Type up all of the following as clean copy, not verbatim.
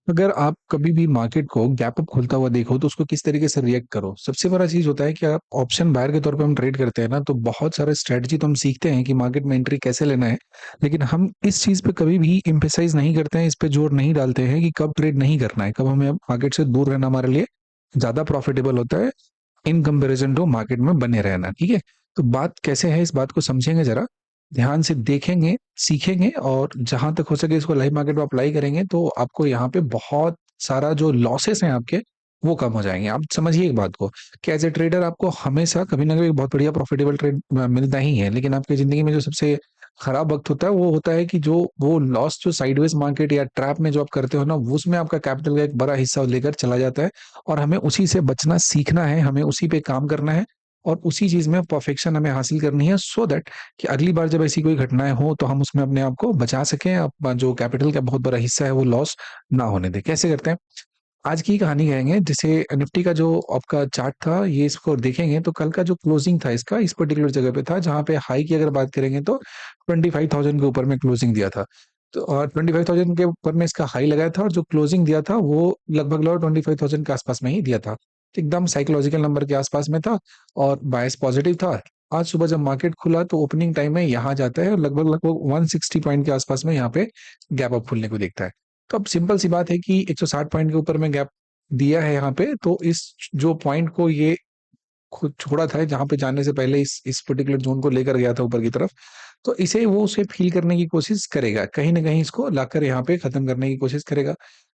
अगर आप कभी भी मार्केट को गैप अप खुलता हुआ देखो तो उसको किस तरीके से रिएक्ट करो। सबसे बड़ा चीज होता है कि आप ऑप्शन बायर के तौर पे हम ट्रेड करते हैं ना, तो बहुत सारे स्ट्रेटजी तो हम सीखते हैं कि मार्केट में एंट्री कैसे लेना है। लेकिन हम इस चीज पे कभी भी इम्फेसाइज नहीं करते हैं, इस पे जोर नहीं डालते हैं कि कब ट्रेड नहीं करना है, कब हमें मार्केट से दूर रहना हमारे लिए ज्यादा प्रॉफिटेबल होता है इन कंपेरिजन टू मार्केट में बने रहना। ठीक है, तो बात कैसे है इस बात को समझेंगे जरा, ध्यान से देखेंगे, सीखेंगे और जहां तक हो सके इसको लाइव मार्केट में अप्लाई करेंगे तो आपको यहाँ पे बहुत सारा जो लॉसेस हैं आपके वो कम हो जाएंगे। आप समझिए एक बात को कि एज ए ट्रेडर आपको हमेशा कभी ना कभी बहुत बढ़िया प्रॉफिटेबल ट्रेड मिलता ही है, लेकिन आपकी जिंदगी में जो सबसे खराब वक्त होता है वो होता है कि जो वो लॉस जो साइडवेज मार्केट या ट्रैप में जो आप करते हो ना, वो उसमें आपका कैपिटल का एक बड़ा हिस्सा लेकर चला जाता है। और हमें उसी से बचना सीखना है, हमें उसी पे काम करना है और उसी चीज में परफेक्शन हमें हासिल करनी है, सो दैट कि अगली बार जब ऐसी कोई घटनाएं हो तो हम उसमें अपने आप को बचा सकें, अपना जो कैपिटल का बहुत बड़ा हिस्सा है वो लॉस ना होने दें। कैसे करते हैं, आज की कहानी कहेंगे। जैसे निफ्टी का जो आपका चार्ट था, ये इसको देखेंगे तो कल का जो क्लोजिंग था इसका इस पर्टिकुलर जगह पे था, जहां पे हाई की अगर बात करेंगे तो 25,000 के ऊपर में क्लोजिंग दिया था। तो 25,000 के ऊपर में इसका हाई लगाया था और जो क्लोजिंग दिया था वो लगभग 25,000 के आसपास में ही दिया था। तो एकदम साइकोलॉजिकल नंबर के आसपास में था और बायस पॉजिटिव था। आज सुबह जब मार्केट खुला तो ओपनिंग टाइम में यहाँ जाता है और लगभग लगभग 160 पॉइंट के आसपास में यहाँ पे गैप अप खुलने को देखता है। तो अब सिंपल सी बात है कि 160 पॉइंट के ऊपर में गैप दिया है यहाँ पे, तो इस जो पॉइंट को ये खुद छोड़ा था जहां पे जाने से पहले इस पर्टिकुलर जोन को लेकर गया था ऊपर की तरफ, तो इसे वो उसे फील करने की कोशिश करेगा, कहीं ना कहीं इसको लाकर यहाँ पे खत्म करने की कोशिश करेगा।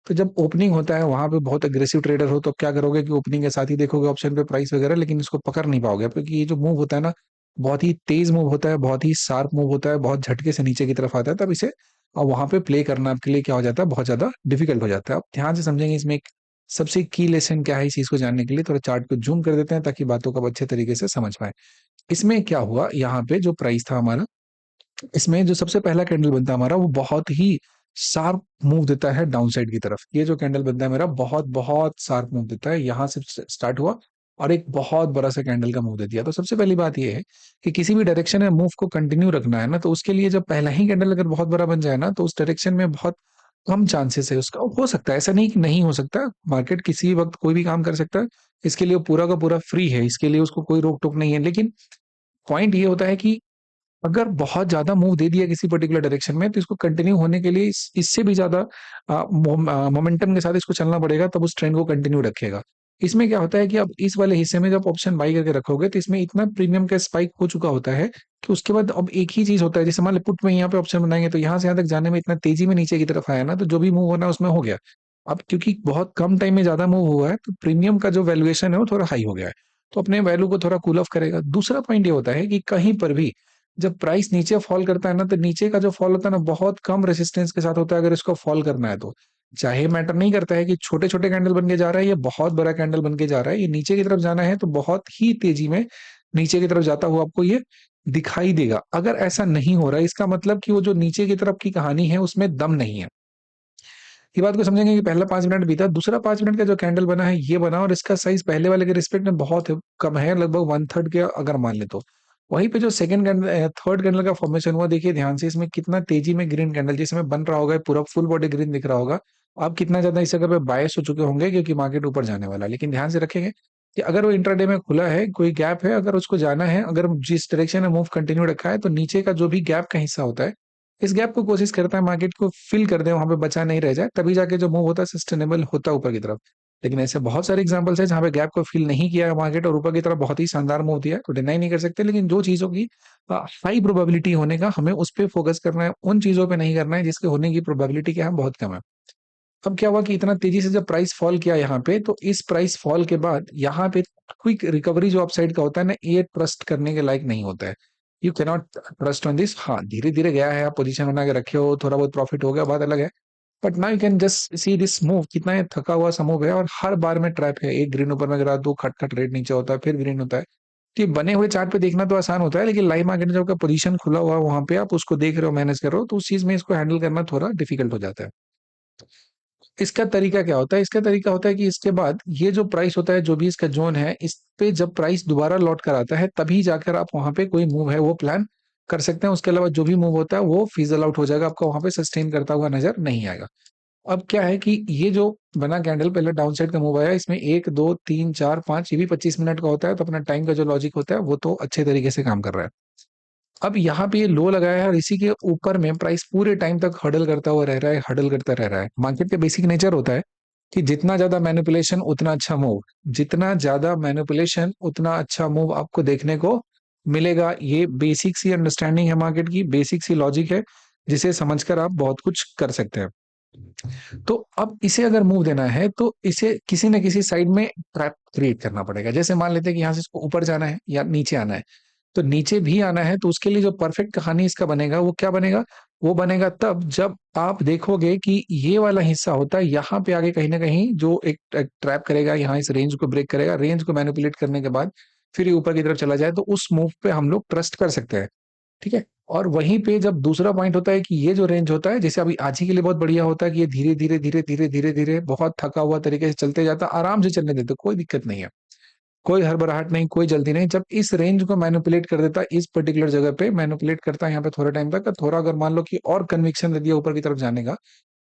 तो जब ओपनिंग होता है वहां पे बहुत अग्रेसिव ट्रेडर हो तो अब क्या करोगे कि ओपनिंग के साथ ही देखोगे ऑप्शन पे प्राइस वगैरह, लेकिन इसको पकड़ नहीं पाओगे क्योंकि ये जो मूव होता है ना, बहुत ही तेज मूव होता है, बहुत ही शार्प मूव होता है, बहुत झटके से नीचे की तरफ आता है। तब इसे और वहां पे प्ले करना आपके लिए क्या हो जाता है, बहुत ज्यादा डिफिकल्ट हो जाता है। आप ध्यान से समझेंगे इसमें एक सबसे की लेसन क्या है इस चीज को जानने के लिए थोड़ा चार्ट को जूम कर देते हैं ताकि बातों को आप अच्छे तरीके से समझ पाए। इसमें क्या हुआ, यहाँ पे जो प्राइस था हमारा, इसमें जो सबसे पहला कैंडल बनता है हमारा वो बहुत ही शार्प मूव देता है डाउन साइड की तरफ। ये जो कैंडल बनता है मेरा बहुत बहुत शार्प मूव देता है, यहाँ से स्टार्ट हुआ और एक बहुत बड़ा सा कैंडल का मूव दे दिया। तो सबसे पहली बात ये है कि किसी भी डायरेक्शन में मूव को कंटिन्यू रखना है ना, तो उसके लिए जब पहला ही कैंडल अगर बहुत बड़ा बन जाए ना, तो उस डायरेक्शन में बहुत कम चांसेस है उसका। हो सकता है, ऐसा नहीं कि नहीं हो सकता, मार्केट किसी वक्त कोई भी काम कर सकता है, इसके लिए वो पूरा का पूरा फ्री है, इसके लिए उसको कोई रोक टोक नहीं है। लेकिन पॉइंट ये होता है कि अगर बहुत ज्यादा मूव दे दिया किसी पर्टिकुलर डायरेक्शन में, तो इसको कंटिन्यू होने के लिए इससे भी ज्यादा मोमेंटम के साथ इसको चलना पड़ेगा, तब उस ट्रेंड को कंटिन्यू रखेगा। इसमें क्या होता है कि अब इस वाले हिस्से में जब ऑप्शन बाई करके रखोगे तो इसमें इतना प्रीमियम का स्पाइक हो चुका होता है कि उसके बाद अब एक ही चीज होता है, जैसे मान लो पुट में यहाँ पे ऑप्शन बनाएंगे तो यहाँ से यहाँ तक जाने में इतना तेजी में नीचे की तरफ आया ना, तो जो भी मूव होना है उसमें हो गया। अब क्योंकि बहुत कम टाइम में ज्यादा मूव हुआ है तो प्रीमियम का जो वैल्यूएशन है वो थोड़ा हाई हो गया है, तो अपने वैल्यू को थोड़ा कूल ऑफ करेगा। दूसरा पॉइंट ये होता है कि कहीं पर भी जब प्राइस नीचे फॉल करता है ना, तो नीचे का जो फॉल होता है ना बहुत कम रेसिस्टेंस के साथ होता है। अगर इसको फॉल करना है तो चाहे मैटर नहीं करता है कि छोटे छोटे कैंडल बन के जा रहा है या बहुत बड़ा कैंडल बन के जा रहा है, ये नीचे की तरफ जाना है तो बहुत ही तेजी में नीचे की तरफ जाता हुआ आपको ये दिखाई देगा। अगर ऐसा नहीं हो रहा है इसका मतलब कि वो जो नीचे की तरफ की कहानी है उसमें दम नहीं है। ये बात को समझेंगे कि पहला 5 मिनट बीता, दूसरा 5 मिनट का जो कैंडल बना है ये बना और इसका साइज पहले वाले के रिस्पेक्ट में बहुत कम है, लगभग 1/3 के अगर मान ले तो। वहीं पे जो सेकंड कैंडल थर्ड कैंडल का फॉर्मेशन हुआ, देखिए ध्यान से, इसमें कितना तेजी में ग्रीन कैंडल जिसमें बन रहा होगा, पूरा फुल बॉडी ग्रीन दिख रहा होगा। आप कितना ज्यादा इस जगह पे बायस हो चुके होंगे क्योंकि मार्केट ऊपर जाने वाला है। लेकिन ध्यान से रखेंगे कि अगर वो इंट्राडे में खुला है, कोई गैप है, अगर उसको जाना है, अगर जिस डायरेक्शन में मूव कंटिन्यू रखा है, तो नीचे का जो भी गैप का हिस्सा होता है इस गैप को कोशिश करता है मार्केट को फिल कर दे, वहां पे बचा नहीं रह जाए, तभी जाके जो मूव होता है सस्टेनेबल होता है ऊपर की तरफ। लेकिन ऐसे बहुत सारे एग्जांपल्स है जहां पे गैप को फिल नहीं किया है मार्केट और ऊपर की तरफ बहुत ही शानदार मूव दिया है, तो डिनाई नहीं कर सकते। लेकिन जो चीजों की हाई प्रोबेबिलिटी होने का, हमें उस पर फोकस करना है, उन चीजों पे नहीं करना है जिसके होने की प्रोबेबिलिटी क्या है, बहुत कम है। अब क्या हुआ कि इतना तेजी से जब प्राइस फॉल किया यहाँ पे, तो इस प्राइस फॉल के बाद यहाँ पे क्विक रिकवरी जो अपसाइड का होता है ना, ये ट्रस्ट करने के लायक नहीं होता है। You cannot trust on this. हाँ, धीरे धीरे गया है, आप पोजीशन बना के रखे हो, थोड़ा बहुत प्रॉफिट हो गया, बात अलग है। But now you can just see this move, कितना ये थका हुआ सा मूव है और हर बार में ट्रैप है। एक ग्रीन ऊपर में गिरा, दो खट खट रेड नीचे होता है, फिर ग्रीन होता है। तो ये बने हुए चार्ट पे देखना तो आसान होता है, लेकिन लाइव मार्केट में जब आपका पोजीशन खुला हुआ है वहां पे आप उसको देख रहे हो, मैनेज कर रहे हो, तो उस चीज में इसको हैंडल करना थोड़ा डिफिकल्ट हो जाता है। इसका तरीका क्या होता है, इसका तरीका होता है कि इसके बाद ये जो प्राइस होता है, जो भी इसका जोन है, इस पे जब प्राइस दोबारा लौट कर आता है तभी जाकर आप वहां पे कोई मूव है वो प्लान कर सकते हैं। उसके अलावा जो भी मूव होता है वो फिजल आउट हो जाएगा, आपको वहां पे सस्टेन करता हुआ नजर नहीं आएगा। अब क्या है कि ये जो बना कैंडल पहले डाउन साइड का मूव आया, इसमें 1 2 3 4 5 ये भी 25 मिनट का होता है, तो अपना टाइम का जो लॉजिक होता है वो तो अच्छे तरीके से काम कर रहा है। अब यहाँ पे ये लो लगाया है और इसी के ऊपर में प्राइस पूरे टाइम तक हडल करता हुआ रह रहा है, हडल करता रह रहा है। मार्केट का बेसिक नेचर होता है कि जितना ज्यादा मैनिपुलेशन उतना अच्छा मूव, जितना ज्यादा मैनिपुलेशन उतना अच्छा मूव आपको देखने को मिलेगा। ये बेसिक सी अंडरस्टैंडिंग है मार्केट की, बेसिक सी लॉजिक है, जिसे समझकर आप बहुत कुछ कर सकते हैं। तो अब इसे अगर मूव देना है तो इसे किसी न किसी साइड में ट्रैप क्रिएट करना पड़ेगा। जैसे मान लेते हैं कि यहाँ से इसको ऊपर जाना है या नीचे आना है, तो नीचे भी आना है, तो उसके लिए जो परफेक्ट कहानी इसका बनेगा वो क्या बनेगा? वो बनेगा तब जब आप देखोगे कि ये वाला हिस्सा होता है यहाँ पे आगे कहीं ना कहीं जो एक ट्रैप करेगा, यहाँ इस रेंज को ब्रेक करेगा, रेंज को मैनिपुलेट करने के बाद फिर ये ऊपर की तरफ चला जाए, तो उस मूव पे हम लोग ट्रस्ट कर सकते हैं। ठीक है। और वहीं पे जब दूसरा पॉइंट होता है कि ये जो रेंज होता है, जैसे अभी आज ही के लिए बहुत बढ़िया होता है कि ये धीरे धीरे धीरे धीरे धीरे धीरे बहुत थका हुआ तरीके से चलते जाता है, आराम से चलने देते, कोई दिक्कत नहीं है, कोई हड़बड़ाहट नहीं, कोई जल्दी नहीं। जब इस रेंज को मैनिपुलेट कर देता है, इस पर्टिकुलर जगह पे मैनिपुलेट करता है यहाँ पे थोड़े टाइम तक, थोड़ा अगर मान लो कि और कन्विक्शन दे दिया ऊपर की तरफ जाने का,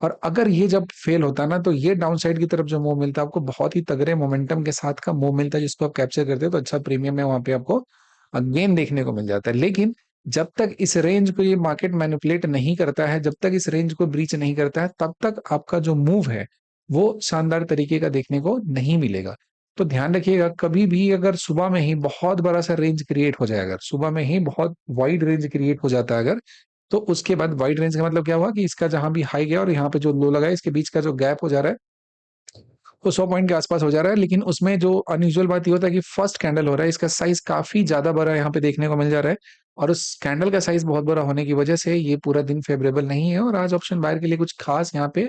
और अगर ये जब फेल होता है ना, तो ये डाउन साइड की तरफ जो मूव मिलता है आपको, बहुत ही तगड़े मोमेंटम के साथ का मूव मिलता है, जिसको आप कैप्चर करते हो तो अच्छा प्रीमियम है वहां पे आपको गेन देखने को मिल जाता है। लेकिन जब तक इस रेंज को ये मार्केट मैनिपुलेट नहीं करता है, जब तक इस रेंज को ब्रीच नहीं करता है, तब तक आपका जो मूव है वो शानदार तरीके का देखने को नहीं मिलेगा। तो ध्यान रखिएगा, कभी भी अगर सुबह में ही बहुत बड़ा सा रेंज क्रिएट हो जाए, अगर सुबह में ही बहुत वाइड रेंज क्रिएट हो जाता है अगर, तो उसके बाद वाइड रेंज का मतलब क्या हुआ कि इसका जहां भी हाई गया और यहाँ पे जो लो लगा है, इसके बीच का जो गैप हो जा रहा है वो 100 पॉइंट के आसपास हो जा रहा है। लेकिन उसमें जो अनयूजुअल बात ये होता है कि फर्स्ट कैंडल हो रहा है, इसका साइज काफी ज्यादा बड़ा यहाँ पे देखने को मिल जा रहा है, और उस कैंडल का साइज बहुत बड़ा होने की वजह से ये पूरा दिन फेवरेबल नहीं है, और आज ऑप्शन बायर के लिए कुछ खास यहाँ पे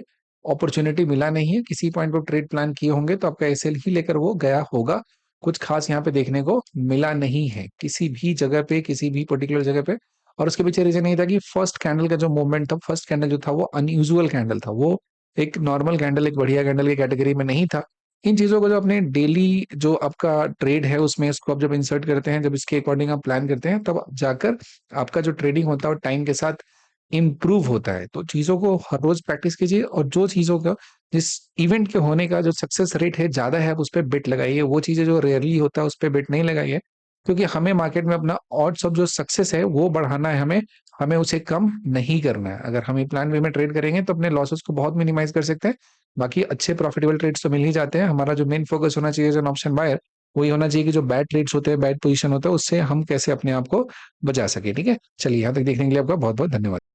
अपॉर्चुनिटी मिला नहीं है। किसी पॉइंट पर ट्रेड प्लान किए होंगे तो आपका एसएल ही लेकर वो गया होगा, कुछ खास यहाँ पे देखने को मिला नहीं है किसी भी जगह पे, किसी भी पर्टिकुलर जगह पे। और उसके पीछे रीजन नहीं था कि फर्स्ट कैंडल का जो मूवमेंट था, फर्स्ट कैंडल जो था वो अनयूजुअल कैंडल था, वो एक नॉर्मल कैंडल, एक बढ़िया कैंडल की कैटेगरी में नहीं था। इन चीजों को जो अपने डेली जो आपका ट्रेड है उसमें इसको आप जब इंसर्ट करते हैं, जब इसके अकॉर्डिंग आप प्लान करते हैं, तब जाकर आपका जो ट्रेडिंग होता है वो टाइम के साथ इम्प्रूव होता है। तो चीजों को हर रोज प्रैक्टिस कीजिए, और जो चीजों का, जिस इवेंट के होने का जो सक्सेस रेट है ज्यादा है, आप उस पर बेट लगाइए। वो चीजें जो रेयरली होता है उस पर बेट नहीं लगाइए, क्योंकि हमें मार्केट में अपना ऑड्स ऑफ जो सक्सेस है वो बढ़ाना है, हमें हमें उसे कम नहीं करना है। अगर हम प्लान वे में ट्रेड करेंगे तो अपने लॉसेस को बहुत मिनिमाइज कर सकते हैं। बाकी अच्छे प्रॉफिटेबल ट्रेड्स तो मिल ही जाते हैं। हमारा जो मेन फोकस होना चाहिए एज एन ऑप्शन बायर, वही होना चाहिए कि जो बैड ट्रेड्स होते हैं, बैड पोजीशन होता है, उससे हम कैसे अपने आप को बचा सके। ठीक है, चलिए यहाँ तक देखने के लिए आपका बहुत बहुत धन्यवाद।